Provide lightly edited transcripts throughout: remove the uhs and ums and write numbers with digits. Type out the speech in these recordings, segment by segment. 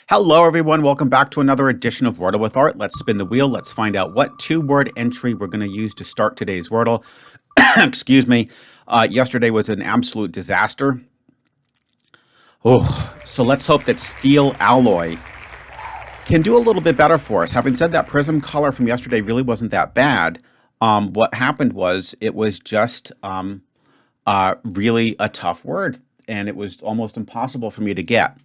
Hello, everyone. Welcome back to another edition of Wordle with Art. Let's spin the wheel. Let's find out what two-word entry we're going to use to start today's Wordle. Excuse me. Yesterday was an absolute disaster. Oh, so let's hope that steel alloy can do a little bit better for us. Having said that, prism color from yesterday really wasn't that bad. What happened was it was just really a tough word, and it was almost impossible for me to get.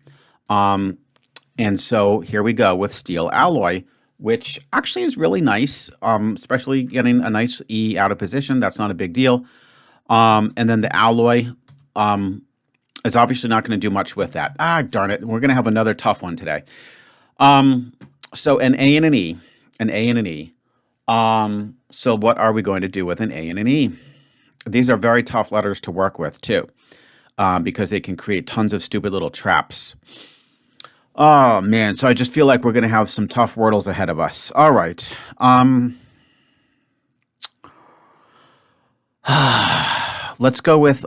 And so here we go with steel alloy, which actually is really nice, especially getting a nice E out of position. That's not a big deal. And then the alloy is obviously not going to do much with that. Ah, darn it. We're going to have another tough one today. So an A and an E, an A and an E. So what are we going to do with an A and an E? These are very tough letters to work with too, because they can create tons of stupid little traps. Oh, man. So I just feel like we're going to have some tough Wordles ahead of us. All right. Let's go with...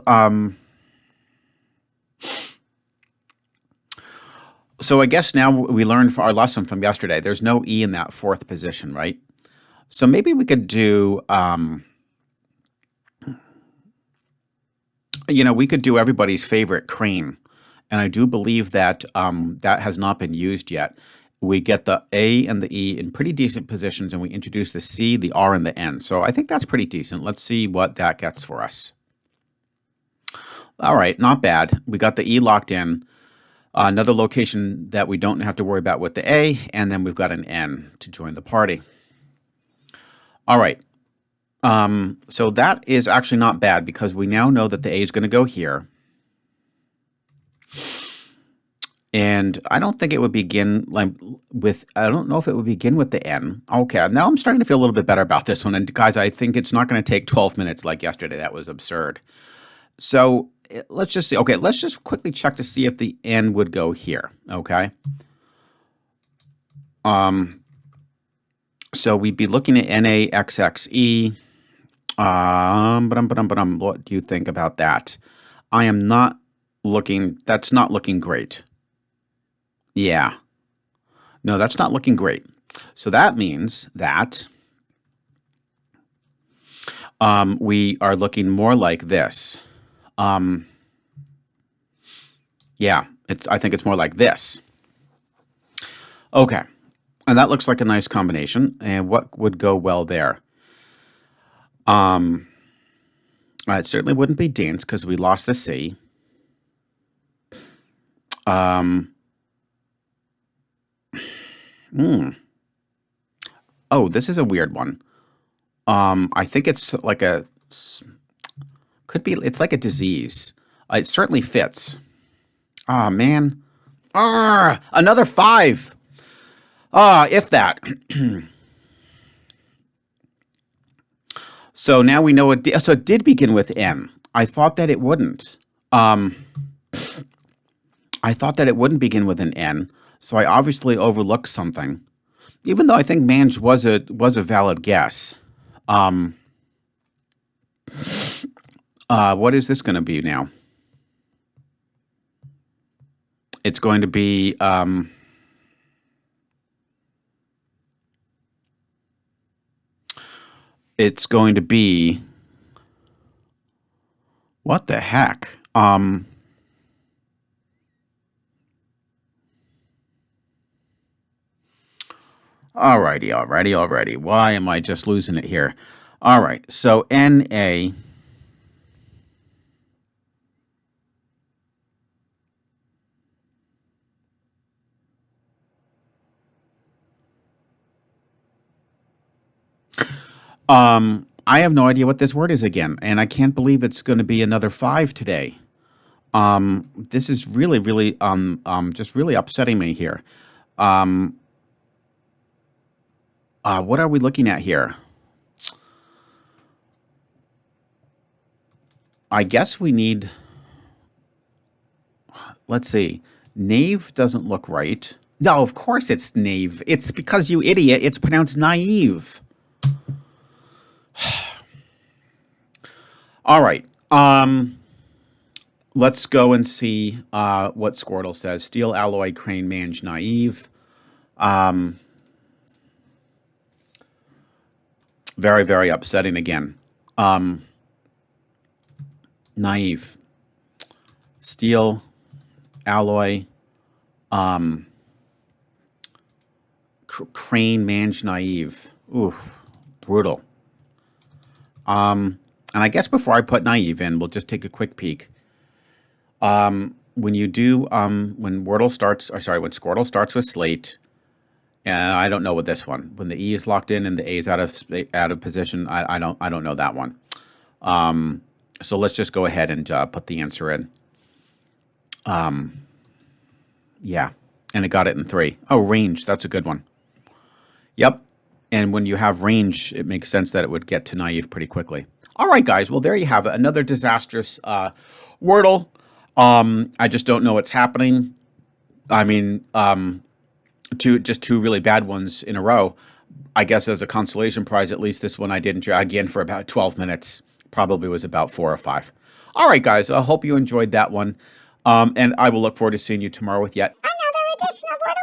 So I guess now we learned our lesson from yesterday. There's no E in that fourth position, right? So maybe we could do... we could do everybody's favorite crane. And I do believe that that has not been used yet. We get the A and the E in pretty decent positions, and we introduce the C, the R, and the N. So I think that's pretty decent. Let's see what that gets for us. All right, not bad. We got the E locked in. Another location that we don't have to worry about with the A, and then we've got an N to join the party. All right. So that is actually not bad because we now know that the A is going to go here. And I don't think it would begin with, I don't know if it would begin with the N. Okay, now I'm starting to feel a little bit better about this one. And guys, I think it's not going to take 12 minutes like yesterday. That was absurd. So let's just see. Okay, let's just quickly check to see if the N would go here. Okay. So we'd be looking at NAXXE. What do you think about that? I am not looking, that's not looking great. Yeah. No, that's not looking great. So that means that we are looking more like this. Yeah, I think it's more like this. Okay. And that looks like a nice combination. And what would go well there? It certainly wouldn't be dance because we lost the C. Oh, this is a weird one. I think it's like it's like a disease. It certainly fits. Oh, man. Another 5. If that. So now we know so it did begin with N. I thought that it wouldn't. I thought that it wouldn't begin with an N, so I obviously overlooked something. Even though I think mange was a valid guess. What is this going to be now? It's going to be what the heck? Alrighty. Why am I just losing it here? All right, so NA. I have no idea what this word is again, and I can't believe it's going to be another 5 today. This is really, just really upsetting me here. What are we looking at here? I guess we need, let's see, knave doesn't look right. No, of course it's knave. It's because, you idiot, it's pronounced naive. All right. Let's go and see what Squirtle says. Steel, alloy, crane, mange, naive. Very, very upsetting again. Naive. Steel, alloy, crane, mange, naive. Oof, brutal. And I guess before I put naive in, we'll just take a quick peek. When you do, when Wordle starts, or sorry, when Squirtle starts with slate, and I don't know what this one. When the E is locked in and the A is out of position, I don't know that one. So let's just go ahead and put the answer in. Yeah, and it got it in 3. Oh, range, that's a good one. Yep, and when you have range, it makes sense that it would get to naive pretty quickly. All right, guys. Well, there you have it. Another disastrous Wordle. I just don't know what's happening. I mean, two really bad ones in a row. I guess as a consolation prize, at least this one I didn't drag in for about 12 minutes. Probably was about 4 or 5. All right, guys. I hope you enjoyed that one. And I will look forward to seeing you tomorrow with yet another edition of Wordle